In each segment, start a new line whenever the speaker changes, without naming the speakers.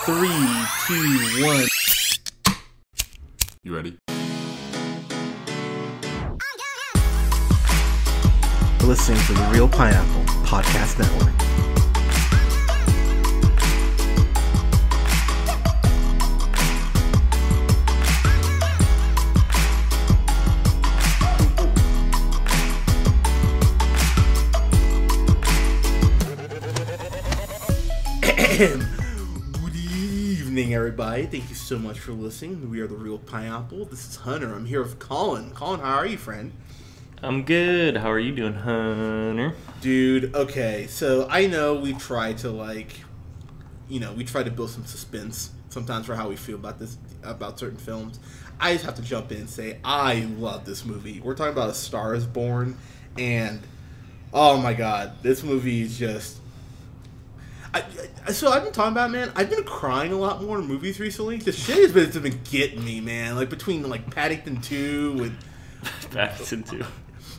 3, 2, 1.
You ready?
You're listening to the Real Pineapple Podcast Network. Good evening, everybody. Thank you so much for listening. We are the Real Pineapple. This is Hunter. I'm here with Colin. Colin, how are you, friend?
I'm good. How are you doing, Hunter?
Dude, okay. So I know we try to we try to build some suspense sometimes for how we feel about certain films. I just have to jump in and say I love this movie. We're talking about A Star Is Born, and oh my god, this movie is just. So I've been talking about, man, I've been crying a lot more in movies recently. The shit has been getting me, man. Like, between, Paddington 2 and...
Paddington 2.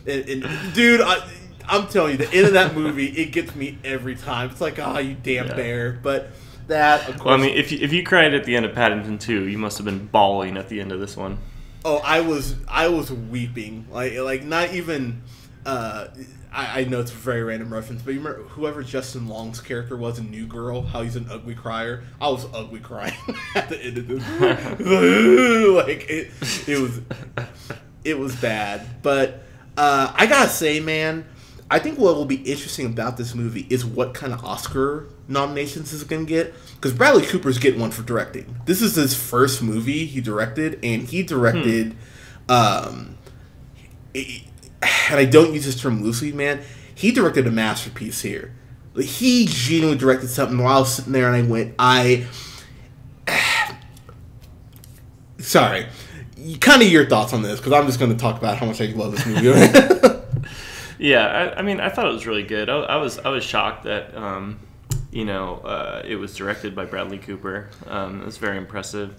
And dude, I'm telling you, the end of that movie, it gets me every time. It's like, oh, you damn bear. But that, of course...
Well, I mean, if you cried at the end of Paddington 2, you must have been bawling at the end of this one.
Oh, I was weeping. Like not even... I know it's a very random reference, but you remember whoever Justin Long's character was in New Girl, how he's an ugly crier? I was ugly crying at the end of this movie. It was bad. But I gotta say, man, I think what will be interesting about this movie is what kind of Oscar nominations it's gonna get. Because Bradley Cooper's getting one for directing. This is his first movie he directed, and he directed and I don't use this term loosely, man, he directed a masterpiece here. Like, he genuinely directed something while I was sitting there and I went, sorry. Kind of your thoughts on this, because I'm just going to talk about how much I love this movie.
Yeah, I mean, I thought it was really good. I was shocked that, it was directed by Bradley Cooper. It was very impressive.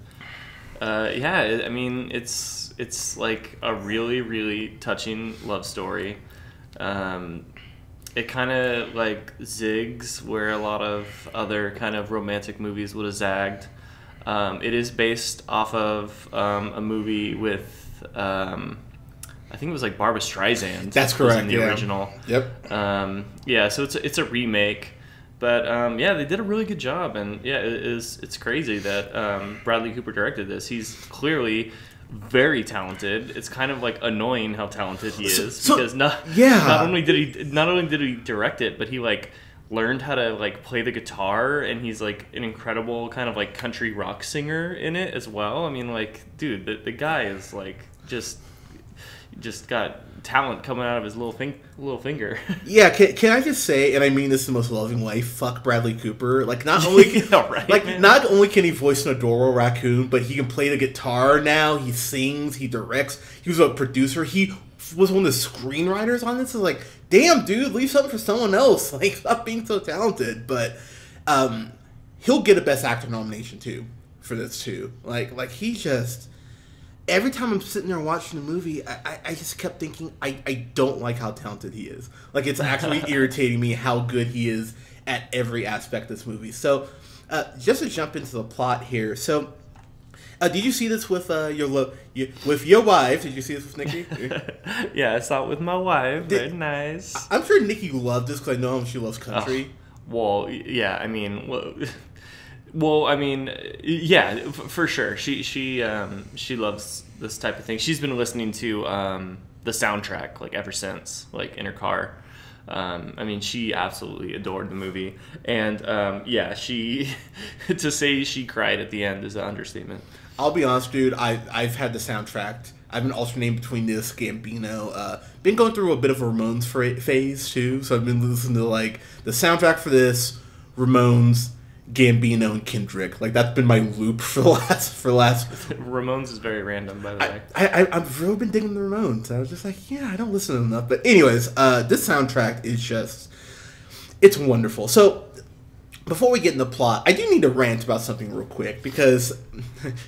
I mean, it's like a really, really touching love story. It kind of like zigs where a lot of other kind of romantic movies would have zagged. It is based off of a movie with, I think it was like Barbra Streisand.
That's correct.
In the original.
Yep.
So it's a remake. But they did a really good job, and it's crazy that Bradley Cooper directed this. He's clearly very talented. It's kind of like annoying how talented he is because not only did he direct it, but he learned how to play the guitar, and he's an incredible kind of country rock singer in it as well. I mean, dude, the guy is just got talent coming out of his little finger.
Yeah, can I just say, and I mean this in the most loving way, fuck Bradley Cooper. Not only not only can he voice an adorable raccoon, but he can play the guitar now. He sings, he directs. He was a producer. He was one of the screenwriters on this. It's damn, dude, leave something for someone else. Stop being so talented. But he'll get a Best Actor nomination too for this too. He just. Every time I'm sitting there watching the movie, I just kept thinking, I don't like how talented he is. It's actually irritating me how good he is at every aspect of this movie. So, just to jump into the plot here. So, did you see this with your wife? Did you see this with Nikki?
Yeah, I saw it with my wife. Very nice.
I'm sure Nikki loved this because I know how much she loves country.
Well, yeah, I mean... Well, I mean, yeah, for sure. She loves this type of thing. She's been listening to the soundtrack ever since, in her car. I mean, she absolutely adored the movie, and she to say she cried at the end is an understatement.
I'll be honest, dude. I've had the soundtrack. I've been alternating between this Gambino. Been going through a bit of a Ramones phase too, so I've been listening to the soundtrack for this, Ramones, Gambino, and Kendrick. That's been my loop for the last.
Ramones is very random, by the way.
I've really been digging the Ramones. I was just I don't listen to them enough. But anyways, this soundtrack is just, it's wonderful. So before we get in the plot, I do need to rant about something real quick because,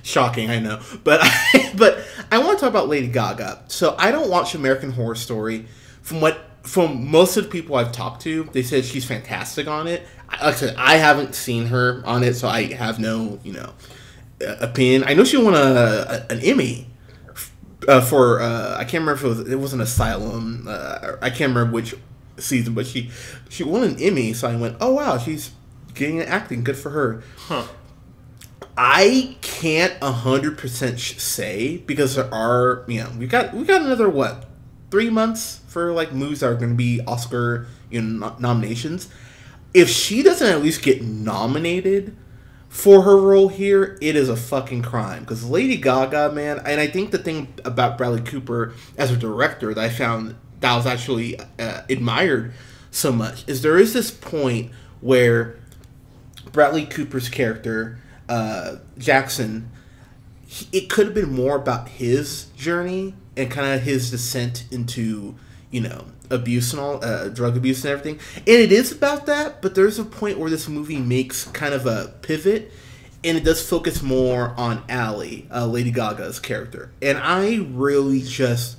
shocking, I know, but I want to talk about Lady Gaga. So I don't watch American Horror Story. From most of the people I've talked to, they said she's fantastic on it. like I said, I haven't seen her on it, so I have no, opinion. I know she won an Emmy for I can't remember if it was an Asylum. I can't remember which season, but she won an Emmy. So I went, oh wow, she's getting an acting. Good for her.
Huh.
I can't 100% say because there are we got another 3 months for like movies that are going to be Oscar nominations. If she doesn't at least get nominated for her role here, it is a fucking crime. Because Lady Gaga, man, and I think the thing about Bradley Cooper as a director that I found that I was actually admired so much is there is this point where Bradley Cooper's character, Jackson, it could have been more about his journey and kind of his descent into, abuse and all, drug abuse and everything. And it is about that, but there's a point where this movie makes kind of a pivot, and it does focus more on Ally, Lady Gaga's character. And I really just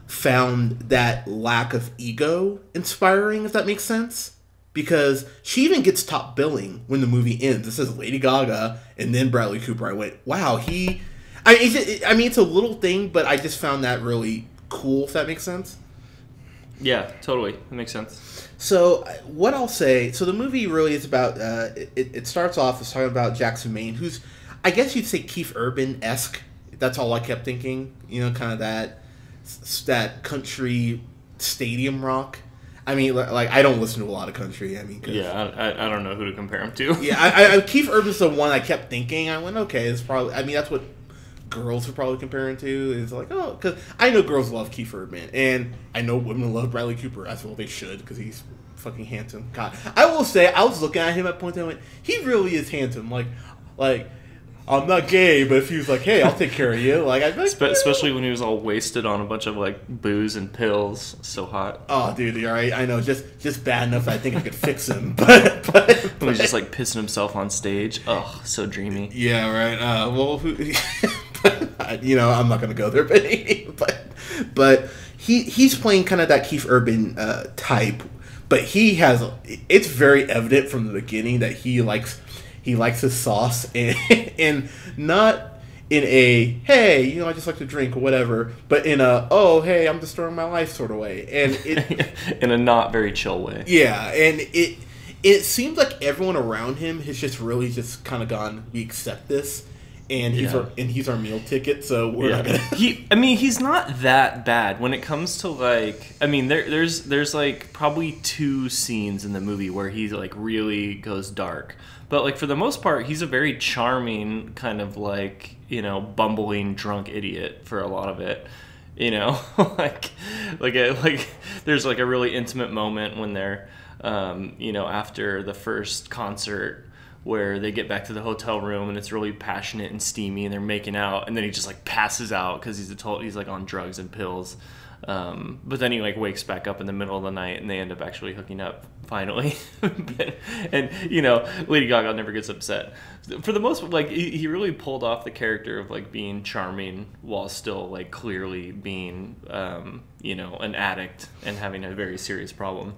found that lack of ego inspiring, if that makes sense. Because she even gets top billing when the movie ends. It says Lady Gaga and then Bradley Cooper. I went, wow, it's a little thing, but I just found that really cool, if that makes sense.
Yeah, totally. That makes sense.
So what I'll say, so the movie really is about, it starts off as talking about Jackson Maine, who's, I guess you'd say Keith Urban-esque. That's all I kept thinking. Kind of that country stadium rock. I mean, like, I don't listen to a lot of country. I mean,
I don't know who to compare him to.
Yeah, Keith Urban's the one I kept thinking. I went, okay, it's probably. I mean, that's what girls are probably comparing to. Is like, oh, because I know girls love Keith Urban, and I know women love Bradley Cooper. That's what they should, because he's fucking handsome. God, I will say, I was looking at him at points and I went, he really is handsome. Like. I'm not gay, but if he was like, "Hey, I'll take care of you," like I'd be like,
especially when he was all wasted on a bunch of like booze and pills, so hot.
Oh, dude, you're right. I know, just bad enough that I think I could fix him, but
he was just like pissing himself on stage. Oh, so dreamy.
Yeah, right. I'm not gonna go there, but he's playing kind of that Keith Urban type, but it's very evident from the beginning that he likes his sauce and not in a, hey, I just like to drink or whatever, but in a, oh, hey, I'm destroying my life sort of way. And it
in a not very chill way.
Yeah, and it seems like everyone around him has just really just kind of gone, we accept this, and he's our meal ticket, so we're not gonna.
He's not that bad when it comes to like. I mean, there's like probably 2 scenes in the movie where he like really goes dark. But, like, for the most part, he's a very charming kind of, like, bumbling drunk idiot for a lot of it. Like there's, like, a really intimate moment when they're, after the first concert where they get back to the hotel room and it's really passionate and steamy and they're making out. And then he just, like, passes out because he's, like, on drugs and pills. But then he like wakes back up in the middle of the night and they end up actually hooking up finally. And Lady Gaga never gets upset. For the most part, like he really pulled off the character of like being charming while still like clearly being an addict and having a very serious problem.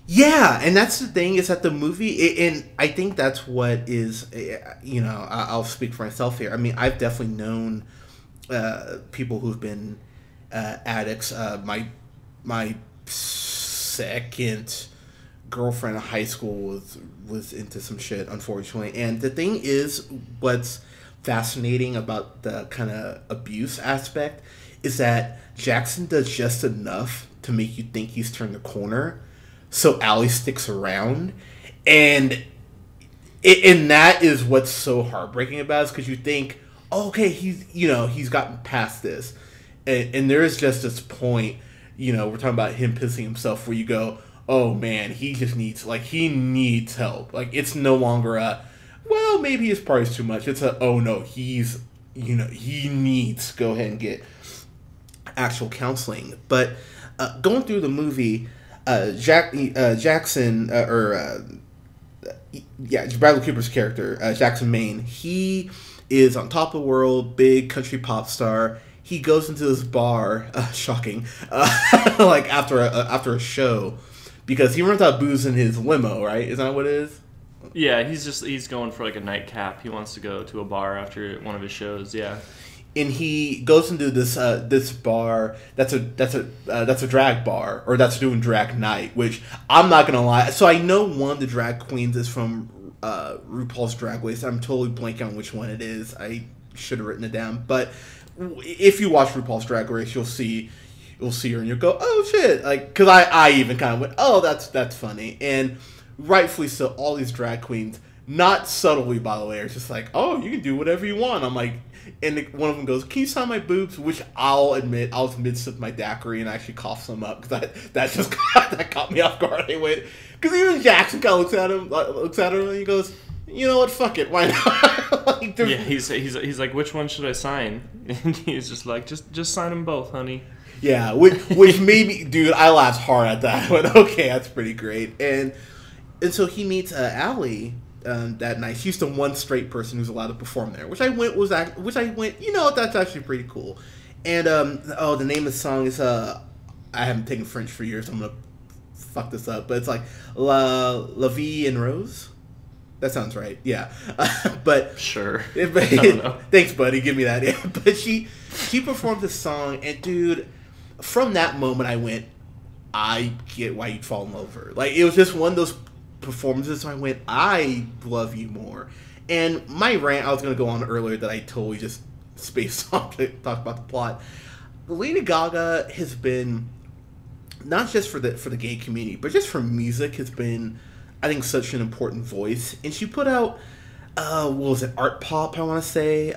Yeah, and that's the thing is that the movie, and I think that's what is, I'll speak for myself here. I mean, I've definitely known people who've been addicts. My second girlfriend in high school was into some shit, unfortunately. And the thing is, what's fascinating about the kind of abuse aspect is that Jackson does just enough to make you think he's turned the corner, so Ally sticks around, and that is what's so heartbreaking about it, because you think, oh, okay, he's gotten past this. And there is just this point, we're talking about him pissing himself, where you go, oh man, he just needs, he needs help. Like, it's no longer a, well, maybe his price too much. It's a, oh no, he needs to go ahead and get actual counseling. But going through the movie, Jackson, Bradley Cooper's character, Jackson Maine, he is on top of the world, big country pop star. He goes into this bar, shocking, like after a show, because he runs out of booze in his limo, right? Isn't that what it is?
Yeah, he's going for like a nightcap. He wants to go to a bar after one of his shows. Yeah.
And he goes into this bar that's a drag bar, or that's doing drag night, which I'm not gonna lie. So I know one of the drag queens is from RuPaul's Drag Race. I'm totally blanking on which one it is. I should have written it down. But if you watch RuPaul's Drag Race, you'll see her and you'll go, oh shit, like, because I even kind of went, oh, that's funny. And rightfully so, all these drag queens, not subtly by the way, are just like, oh, you can do whatever you want. I'm like, and one of them goes, can you sign my boobs? Which I'll admit, I was mid-sip my daiquiri and I actually coughed some up because that caught me off guard anyway. Because even Jackson kind of looks at her and he goes, you know what, fuck it, why not? Like,
yeah, he's like, which one should I sign? And he's just like, just sign them both, honey.
Yeah, which made me, dude, I laughed hard at that. I went, okay, that's pretty great. And so he meets Allie that night. She's the one straight person who's allowed to perform there, which I went, you know, that's actually pretty cool. And the name of the song is I haven't taken French for years. So I'm gonna fuck this up, but it's like La Vie en Rose. That sounds right. Yeah, but
sure. I don't know.
Thanks, buddy. Give me that. Yeah, but she performed the song, and dude, from that moment, I went, I get why you'd fall in love with her. Like, it was just one of those performances. So I went, I love you more. And my rant I was going to go on earlier that I totally just spaced off to talk about the plot. Lady Gaga has been, not just for the gay community, but just for music, has been, I think, such an important voice. And she put out, what was it, Art Pop, I want to say,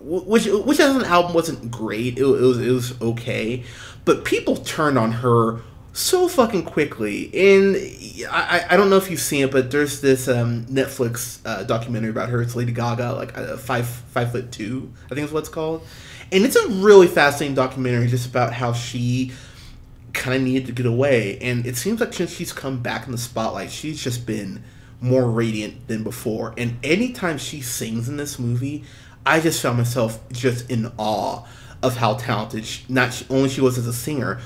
which as an album wasn't great. It was okay, but people turned on her so fucking quickly. And I don't know if you've seen it, but there's this Netflix documentary about her. It's Lady Gaga, like 5'2", I think is what it's called. And it's a really fascinating documentary just about how she kind of needed to get away. And it seems like since she's come back in the spotlight, she's just been more radiant than before. And anytime she sings in this movie, I just found myself just in awe of how talented not only she was as a singer,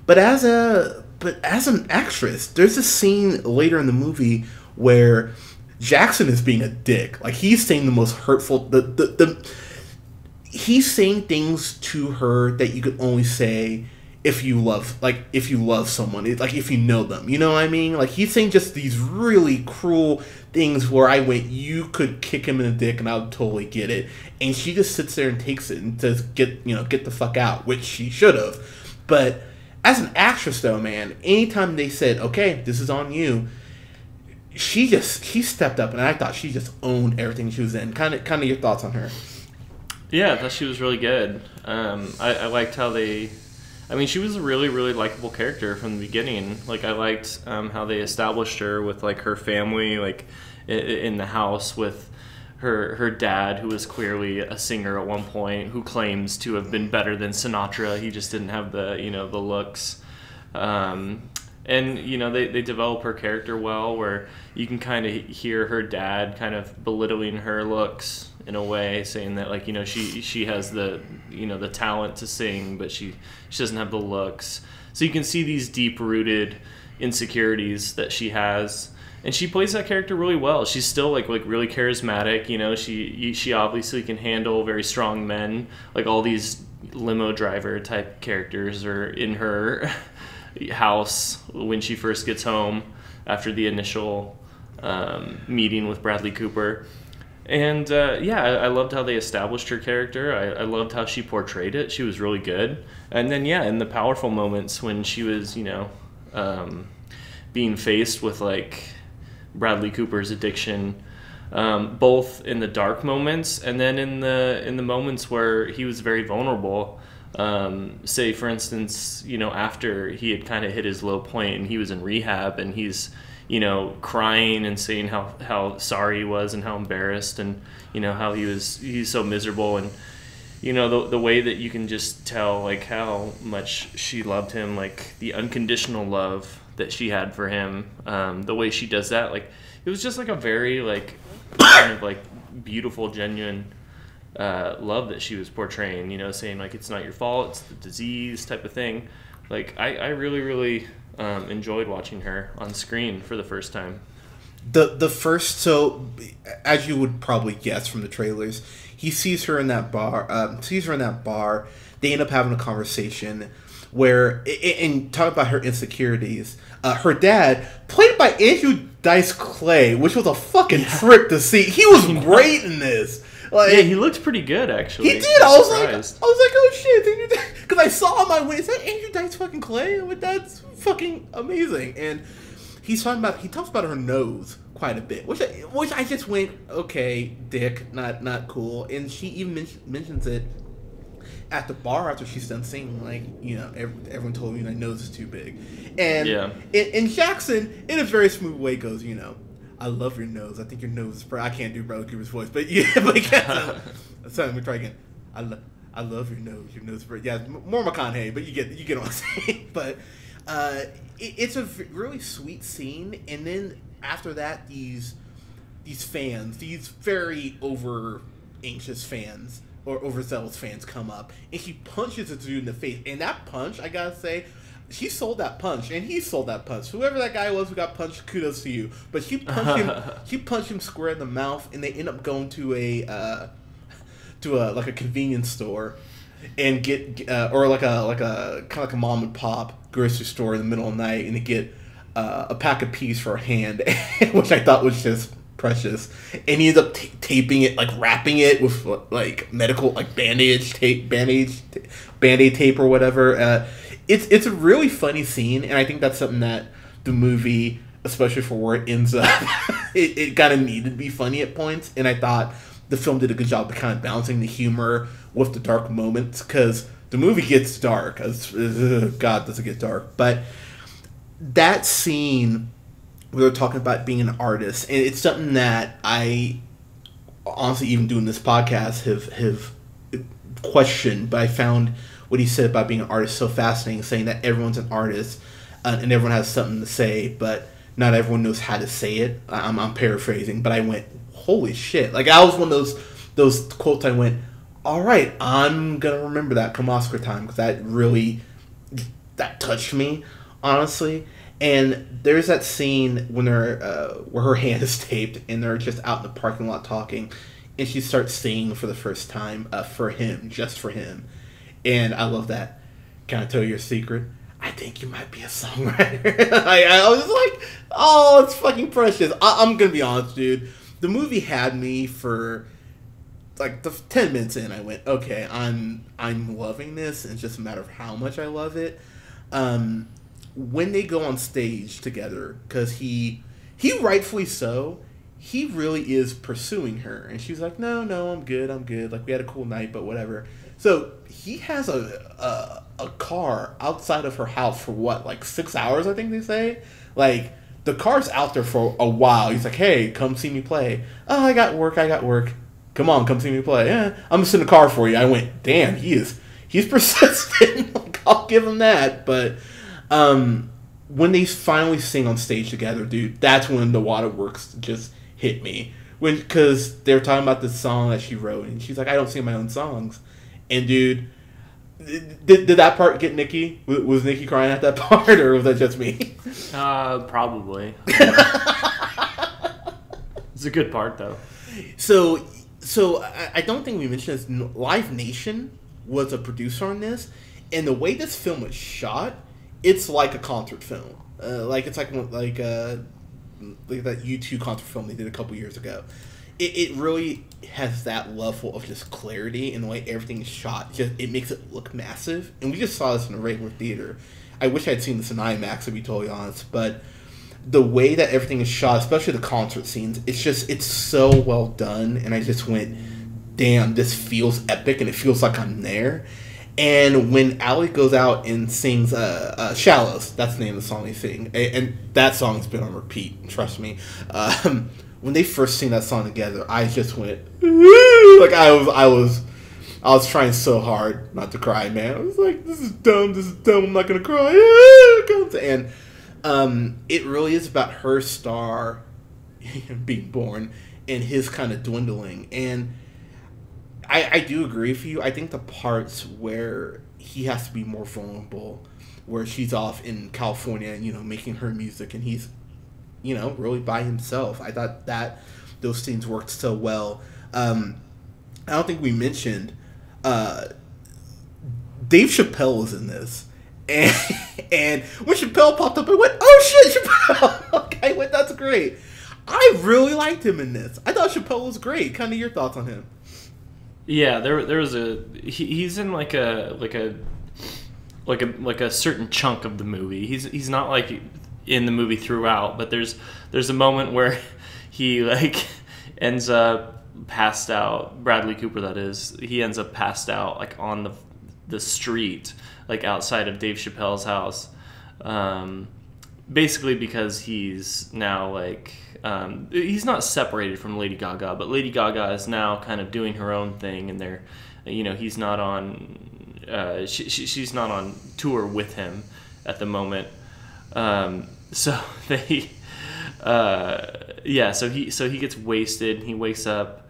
but as an actress. There's a scene later in the movie where Jackson is being a dick. Like, he's saying the most hurtful, he's saying things to her that you could only say if you love someone, like if you know them, you know what I mean? Like, he's saying just these really cruel things where I went, you could kick him in the dick and I would totally get it. And she just sits there and takes it and says, get the fuck out, which she should have. But as an actress though, man, anytime they said, okay, this is on you, she stepped up, and I thought she just owned everything she was in. Kind of your thoughts on her?
Yeah, I thought she was really good. I liked how she was a really, really likable character from the beginning. Like, I liked how they established her with, like, her family, like, in the house with her dad, who was clearly a singer at one point, who claims to have been better than Sinatra. He just didn't have the looks. And, they develop her character well, where you can kind of hear her dad kind of belittling her looks in a way, saying that, like, she has the talent to sing, but she doesn't have the looks. So you can see these deep-rooted insecurities that she has, and she plays that character really well. She's still like really charismatic. She obviously can handle very strong men. Like, all these limo driver type characters are in her house when she first gets home after the initial meeting with Bradley Cooper. And I loved how they established her character. I loved how she portrayed it. She was really good. And then in the powerful moments when she was being faced with, like, Bradley Cooper's addiction, both in the dark moments and then in the moments where he was very vulnerable. Say, for instance, after he had kind of hit his low point and he was in rehab, and he's crying and saying how sorry he was and how embarrassed, and how he's so miserable, and the way that you can just tell, like, how much she loved him, like the unconditional love that she had for him, the way she does that, like, it was just like a very, like, kind of like beautiful, genuine love that she was portraying, saying, like, it's not your fault, it's the disease type of thing. Like, I really, really enjoyed watching her on screen for the first time.
The first, so as you would probably guess from the trailers, he sees her in that bar. They end up having a conversation where, and talk about her insecurities. Her dad, played by Andrew Dice Clay, which was a fucking trip to see. He was great in this.
Like, yeah, he looked pretty good actually.
He did. I was like, oh shit, because I saw on my way, is that Andrew Dice fucking Clay? That's fucking amazing. And he talks about her nose quite a bit, which I just went, okay, dick, not cool. And she even mentions it at the bar after she's done singing, like, everyone told me my nose is too big. And in Jackson, in a very smooth way, goes, I love your nose. I think your nose is I can't do Bradley Cooper's voice, but yeah, but so let me try again. I love your nose. Your nose is yeah, more McConaughey, but you get what I'm saying. But it's a really sweet scene, and then after that, these fans, these very over anxious fans or overzealous fans come up, and she punches the dude in the face. And that punch, I gotta say, she sold that punch, and he sold that punch. Whoever that guy was who got punched, kudos to you. But she punched him. She punched him square in the mouth, and they end up going to a like a convenience store, and get or like a kind of like a mom and pop grocery store in the middle of the night, and they get a pack of peas for a hand, which I thought was just precious. And he ends up taping it, like wrapping it with like medical, like band-aid tape or whatever. It's a really funny scene, and I think that's something that the movie, especially for where it ends up, it kind of needed to be funny at points. And I thought the film did a good job of kind of balancing the humor with the dark moments, because the movie gets dark. God, does it get dark. But that scene, we were talking about being an artist, and it's something that I honestly, even doing this podcast, have questioned, but I found what he said about being an artist so fascinating, saying that everyone's an artist and everyone has something to say, but not everyone knows how to say it. I'm paraphrasing, but I went, holy shit. Like, I was one of those quotes I went, all right, I'm going to remember that come Oscar time, because that touched me, honestly. And there's that scene when where her hand is taped, and they're just out in the parking lot talking, and she starts singing for the first time for him, just for him. And I love that. Can I tell you a secret? I think you might be a songwriter. I was like, oh, it's fucking precious. I'm going to be honest, dude. The movie had me for, like, the 10 minutes in. I went, okay, I'm loving this. And it's just a matter of how much I love it. When they go on stage together, because he rightfully so, he really is pursuing her. And she's like, no, I'm good. Like, we had a cool night, but whatever. So he has a car outside of her house for what, like 6 hours, I think they say? Like, the car's out there for a while. He's like, hey, come see me play. Oh, I got work. Come on, come see me play. Yeah, I'm just in the car for you. I went, damn, he's persistent. Like, I'll give him that. But when they finally sing on stage together, dude, that's when the waterworks just hit me. Because they were talking about this song that she wrote, and she's like, I don't sing my own songs. And dude, did that part get Nikki? Was Nikki crying at that part, or was that just me?
Probably. It's a good part, though.
So I don't think we mentioned this. Live Nation was a producer on this, and the way this film was shot, it's like a concert film. It's like that U2 concert film they did a couple years ago. It really has that level of just clarity in the way everything is shot. It makes it look massive. And we just saw this in a regular theater. I wish I'd seen this in IMAX, to be totally honest. But the way that everything is shot, especially the concert scenes, it's so well done. And I just went, damn, this feels epic, and it feels like I'm there. And when Ally goes out and sings Shallows, that's the name of the song they sing. And that song's been on repeat, trust me. When they first sing that song together, I just went, like I was trying so hard not to cry, man. I was like, this is dumb, I'm not gonna cry. And it really is about her star being born and his kind of dwindling. And I do agree with you. I think the parts where he has to be more vulnerable, where she's off in California and, making her music, and he's really by himself. I thought that those scenes worked so well. I don't think we mentioned Dave Chappelle was in this. And when Chappelle popped up, I went, "Oh shit, Chappelle!" Okay, that's great. I really liked him in this. I thought Chappelle was great. Kind of your thoughts on him?
Yeah, there was he's in like a certain chunk of the movie. He's not like in the movie throughout, but there's a moment where he like ends up passed out. Bradley Cooper, that is. He ends up passed out like on the street, like outside of Dave Chappelle's house, basically because he's now like he's not separated from Lady Gaga, but Lady Gaga is now kind of doing her own thing, and they're, he's not on she's not on tour with him at the moment, so they so he gets wasted and he wakes up.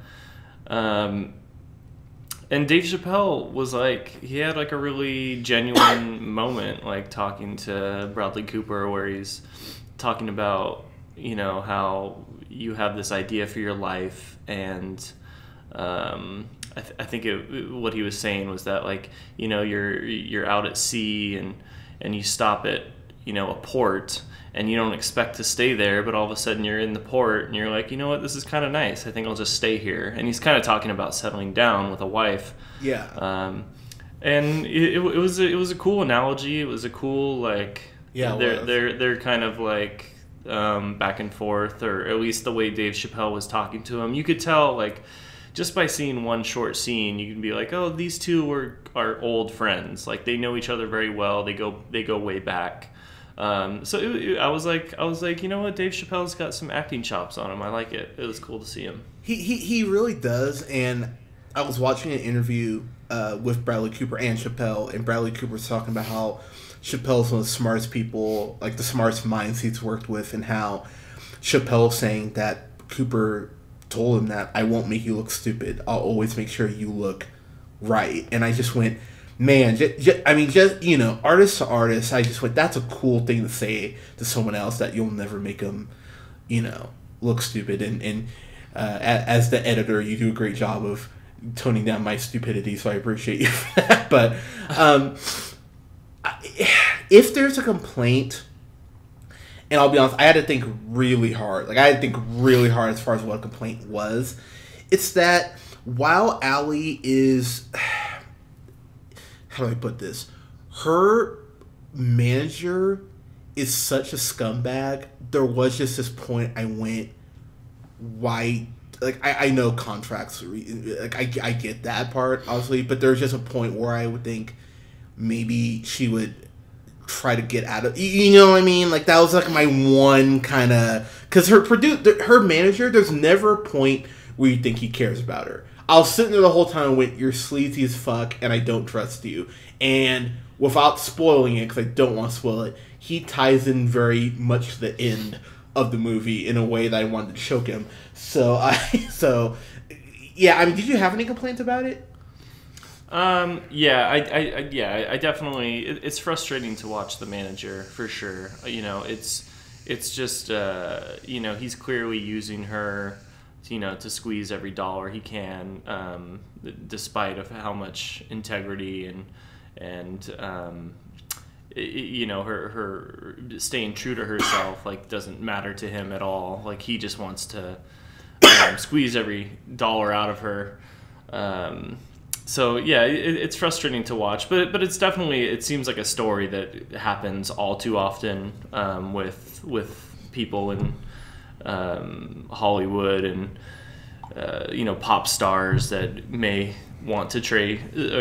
And Dave Chappelle was like, he had like a really genuine moment, like talking to Bradley Cooper, where he's talking about, how you have this idea for your life. And I think what he was saying was that, like, you're out at sea and you stop at, a port, and you don't expect to stay there, but all of a sudden you're in the port and you're like, you know what, this is kind of nice. I think I'll just stay here. And he's kind of talking about settling down with a wife.
Yeah.
And it was a cool analogy. It was a cool, like,
yeah,
they're kind of like back and forth, or at least the way Dave Chappelle was talking to him. You could tell, like, just by seeing one short scene, you can be like, oh, these two are old friends. Like, they know each other very well. They go way back. So I was like, you know what, Dave Chappelle's got some acting chops on him. I like it. It was cool to see him.
He really does. And I was watching an interview with Bradley Cooper and Chappelle, and Bradley Cooper's talking about how Chappelle's one of the smartest people, like the smartest minds he's worked with, and how Chappelle saying that Cooper told him that, "I won't make you look stupid. I'll always make sure you look right." And I just went, man, artist to artist, I just went, that's a cool thing to say to someone else, that you'll never make them, look stupid. And as the editor, you do a great job of toning down my stupidity, so I appreciate you for that. But if there's a complaint, and I'll be honest, I had to think really hard. Like, I had to think really hard as far as what a complaint was. It's that while Allie is... how do I put this? Her manager is such a scumbag. There was just this point I went, why? Like, I know contracts, like, I get that part, obviously, but there's just a point where I would think maybe she would try to get out of, you know what I mean? Like, that was like my one kind of, because her manager, there's never a point where you think he cares about her. I was sitting there the whole time and went, "You're sleazy as fuck, and I don't trust you." And without spoiling it, because I don't want to spoil it, he ties in very much to the end of the movie in a way that I wanted to choke him. So yeah. I mean, did you have any complaints about it?
Yeah, I definitely. It's frustrating to watch the manager, for sure. It's just he's clearly using her, to squeeze every dollar he can, despite of how much integrity and her staying true to herself, like, doesn't matter to him at all. Like, he just wants to squeeze every dollar out of her. So yeah, it's frustrating to watch, but it's definitely, it seems like a story that happens all too often with people in Hollywood and pop stars that may want to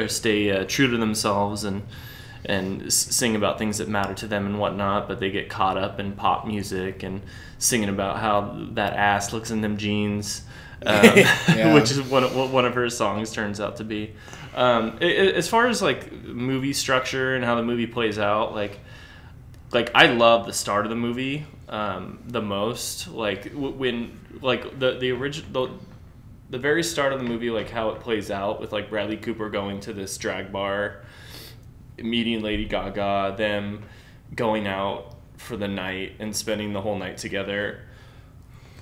stay true to themselves and sing about things that matter to them and whatnot, but they get caught up in pop music and singing about how that ass looks in them jeans, yeah. Which is one of her songs turns out to be. As far as, like, movie structure and how the movie plays out, like I love the start of the movie the most. Like, when, like, the original, the very start of the movie, like, how it plays out with, like, Bradley Cooper going to this drag bar, meeting Lady Gaga, them going out for the night and spending the whole night together.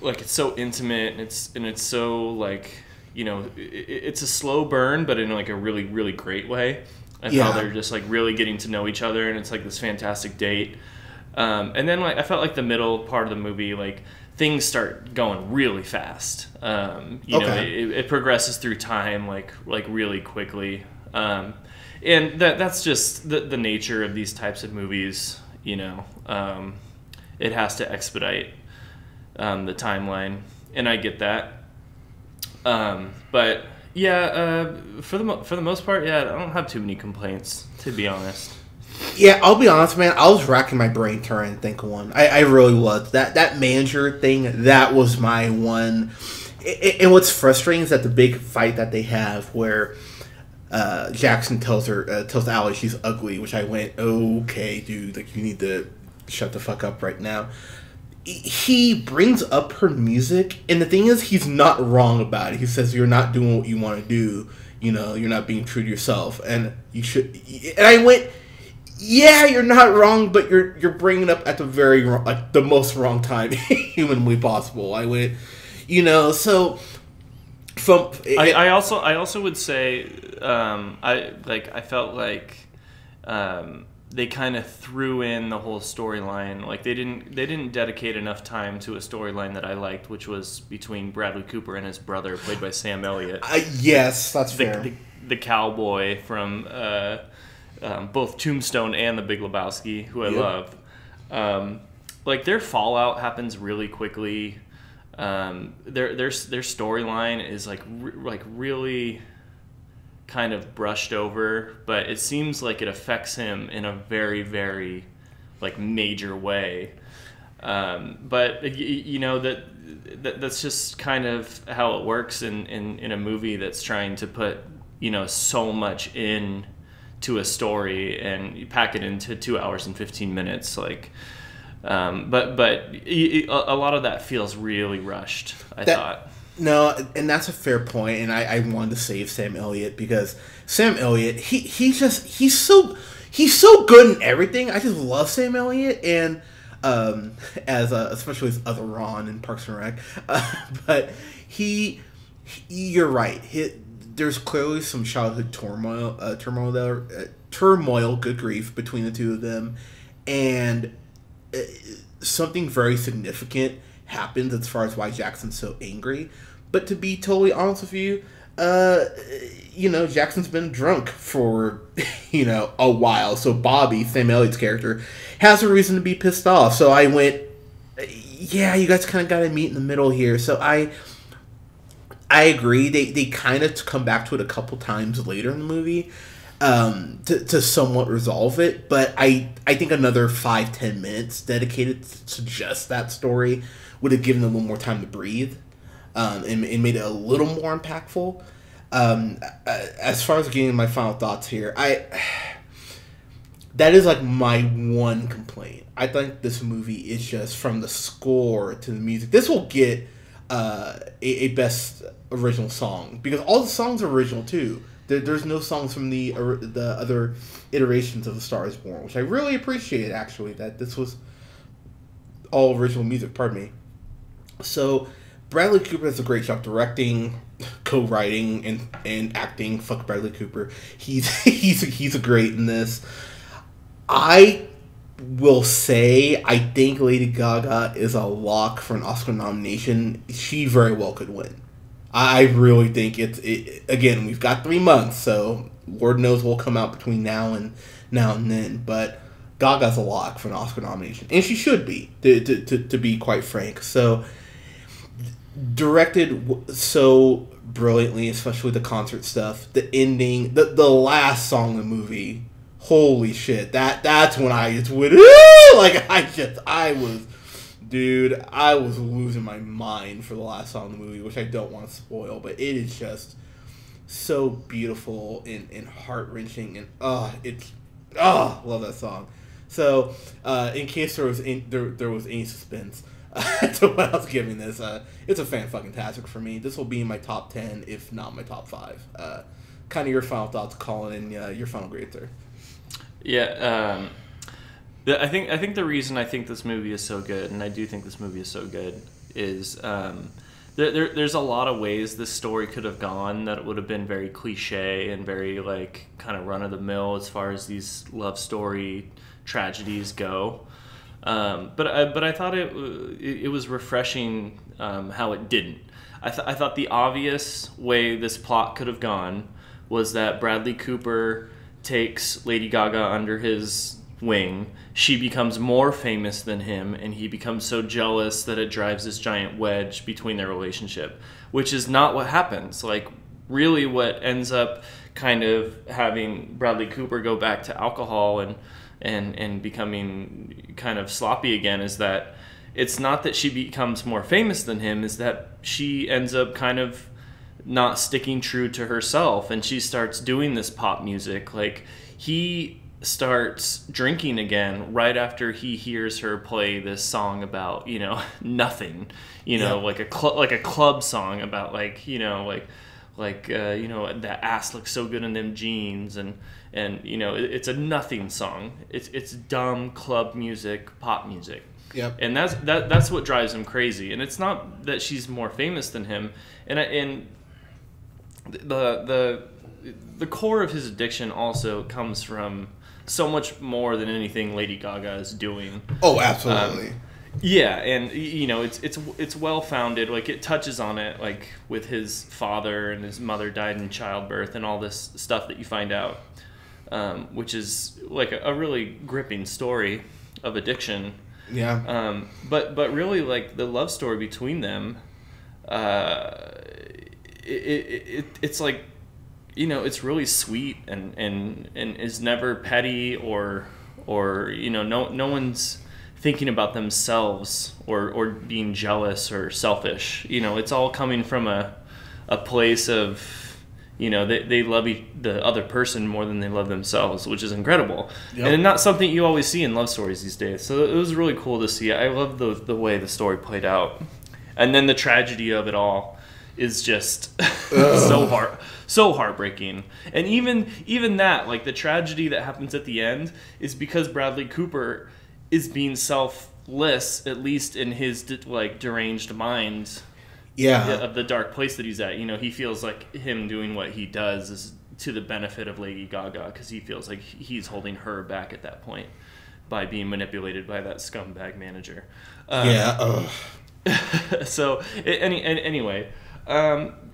Like, it's so intimate, and it's so, like, you know, it's a slow burn, but in like a really, really great way. And how they're just like really getting to know each other, and it's like this fantastic date. And then like I felt like the middle part of the movie, like things start going really fast. You know, it progresses through time like really quickly. And that's just the nature of these types of movies. You know, it has to expedite the timeline, and I get that. But yeah, for the most part, yeah, I don't have too many complaints, to be honest.
Yeah, I'll be honest, man. I was racking my brain trying to think of one. I really was. That manager thing, that was my one. And what's frustrating is that the big fight that they have, where Jackson tells Allie she's ugly, which I went, okay, dude, like you need to shut the fuck up right now. He brings up her music, and the thing is, he's not wrong about it. He says, you're not doing what you want to do. You know, you're not being true to yourself, and you should. And I went, yeah, you're not wrong, but you're bringing it up at the very wrong, like the most wrong time humanly possible. I went, you know, so from.
I also would say, I felt like. They kind of threw in the whole storyline. Like they didn't dedicate enough time to a storyline that I liked, which was between Bradley Cooper and his brother, played by Sam Elliott.
Yes, that's fair.
The cowboy from both Tombstone and The Big Lebowski, who I love. Like their fallout happens really quickly. Their storyline is like really kind of brushed over, but it seems like it affects him in a very, very like major way. But you know that's just kind of how it works in a movie that's trying to put, you know, so much in to a story and you pack it into 2 hours and 15 minutes. Like, but a lot of that feels really rushed. I thought.
No, and that's a fair point, and I wanted to save Sam Elliott because Sam Elliott, he's so good in everything. I just love Sam Elliott, and especially as other Ron in Parks and Rec, but you're right. There's clearly some childhood turmoil there, good grief, between the two of them, and something very significant happens as far as why Jackson's so angry. But to be totally honest with you, you know, Jackson's been drunk for, you know, a while. So Bobby, Sam Elliott's character, has a reason to be pissed off. So I went, yeah, you guys kind of got to meet in the middle here. So I agree. They kind of come back to it a couple times later in the movie to somewhat resolve it. But I think another 5-10 minutes dedicated to just that story would have given them a little more time to breathe. And made it a little more impactful. As far as getting my final thoughts here, that is like my one complaint. I think this movie is just, from the score to the music. This will get a best original song because all the songs are original too. There's no songs from the other iterations of A Star Is Born, which I really appreciate. Actually, that this was all original music. Pardon me. So. Bradley Cooper does a great job directing, co-writing, and acting. Fuck Bradley Cooper. He's a great in this. I will say I think Lady Gaga is a lock for an Oscar nomination. She very well could win. I really think again, we've got 3 months, so Lord knows what will come out between now and then. But Gaga's a lock for an Oscar nomination, and she should be, to be quite frank. So. Directed so brilliantly, especially the concert stuff, the ending, the last song in the movie. Holy shit! That's when I just went like I was losing my mind for the last song in the movie, which I don't want to spoil, but it is just so beautiful and heart wrenching and love that song. So in case there was any suspense. To what I was giving this, it's a fan-fucking-tastic for me. This will be in my top 10, if not my top 5. Kind of your final thoughts, Colin, and your final grade, sir.
Yeah, I think the reason I think this movie is so good, and I do think this movie is so good, is there's a lot of ways this story could have gone that it would have been very cliche and very like kind of run of the mill as far as these love story tragedies go. But I thought it was refreshing how it didn't. I thought the obvious way this plot could have gone was that Bradley Cooper takes Lady Gaga under his wing. She becomes more famous than him, and he becomes so jealous that it drives this giant wedge between their relationship, which is not what happens. Like, really what ends up kind of having Bradley Cooper go back to alcohol and becoming kind of sloppy again is that it's not that she becomes more famous than him, is that she ends up kind of not sticking true to herself, and she starts doing this pop music. Like, he starts drinking again right after he hears her play this song about, you know, nothing, you know, like a club song about like, you know, you know, that ass looks so good in them jeans, and you know, it's a nothing song. It's dumb club music, pop music.
Yep.
And that's what drives him crazy. And it's not that she's more famous than him. And the core of his addiction also comes from so much more than anything Lady Gaga is doing.
Oh, absolutely.
Yeah, and you know, it's well founded. Like, it touches on it, like with his father and his mother died in childbirth and all this stuff that you find out, which is like a really gripping story of addiction.
Yeah.
But really, like, the love story between them, it's like, you know, it's really sweet and is never petty or you know, no one's thinking about themselves or being jealous or selfish. You know, it's all coming from a place of, you know, they love the other person more than they love themselves, which is incredible. Yep. And not something you always see in love stories these days. So it was really cool to see. I love the way the story played out. And then the tragedy of it all is just so heartbreaking. And even that, like, the tragedy that happens at the end is because Bradley Cooper is being selfless, at least in his like deranged mind. Yeah, of the dark place that he's at. You know, he feels like him doing what he does is to the benefit of Lady Gaga, because he feels like he's holding her back at that point by being manipulated by that scumbag manager. So anyway,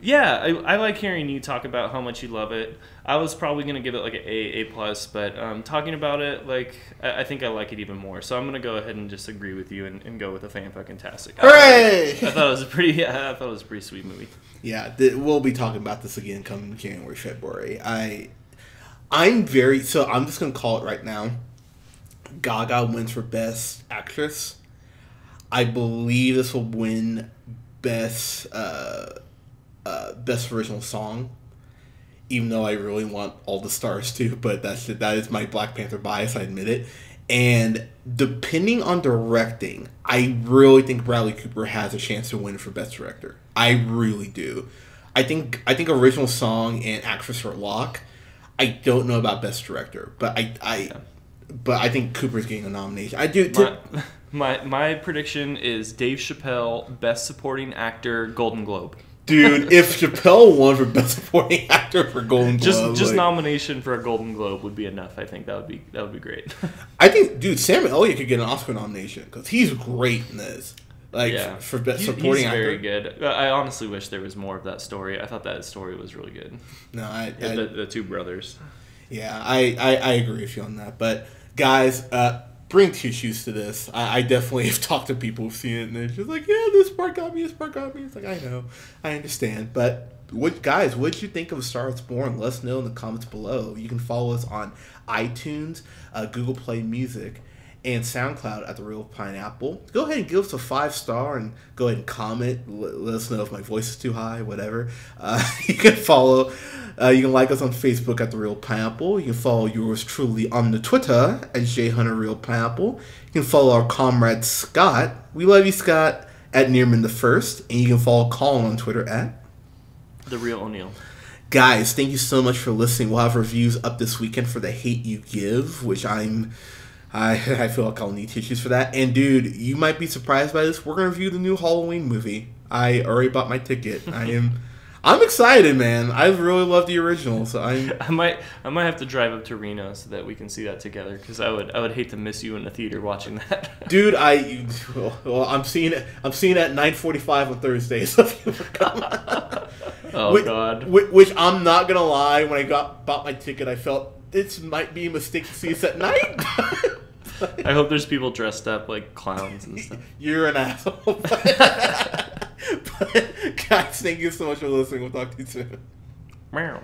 yeah, I like hearing you talk about how much you love it. I was probably gonna give it like an A+, but talking about it, like, I think I like it even more. So I'm gonna go ahead and just agree with you and go with a fan-fucking-tastic.
Hooray!
I thought it was a pretty sweet movie.
Yeah, we'll be talking about this again coming January, February. I'm just gonna call it right now. Gaga wins for Best Actress. I believe this will win Best Original Song, even though I really want All the Stars to, but that is my Black Panther bias, I admit it. And depending on directing, I really think Bradley Cooper has a chance to win for Best Director. I really do. I think Original Song and Actress are lock. I don't know about Best Director, but I think Cooper's getting a nomination. I do.
My prediction is Dave Chappelle, Best Supporting Actor, Golden Globe.
Dude, if Chappelle won for Best Supporting Actor for Golden Globe,
just nomination for a Golden Globe would be enough. I think that would be great.
I think, dude, Sam Elliott could get an Oscar nomination because he's great in this. Like, yeah. For Best Supporting Actor,
he's very good. I honestly wish there was more of that story. I thought that story was really good.
No,
the two brothers.
Yeah, I agree with you on that. But guys, bring tissues to this. I definitely have talked to people who've seen it, and they're just like, yeah, this part got me. It's like, I know, I understand. But what did you think of A Star Is Born? Let us know in the comments below. You can follow us on iTunes, Google Play Music, and SoundCloud at The Real Pineapple. Go ahead and give us a 5-star and go ahead and comment. Let us know if my voice is too high, whatever. You can follow. You can like us on Facebook at The Real Pineapple. You can follow yours truly on the Twitter at JHunterRealPineapple. You can follow our comrade Scott. We love you, Scott, at Nearman the First. And you can follow Colin on Twitter at
The Real O'Neill.
Guys, thank you so much for listening. We'll have reviews up this weekend for The Hate U Give, which I'm I feel like I'll need tissues for that. And dude, you might be surprised by this. We're gonna review the new Halloween movie. I already bought my ticket. I'm excited, man. I really love the original, so
I might have to drive up to Reno so that we can see that together, because I would hate to miss you in the theater watching that.
Dude, I'm seeing it at 9:45 on Thursday. So if you come,
God.
Which I'm not gonna lie, when I bought my ticket, I felt this might be a mistake to see us at night.
I hope there's people dressed up like clowns and stuff.
You're an asshole. But, guys, thank you so much for listening. We'll talk to you soon.
Meow.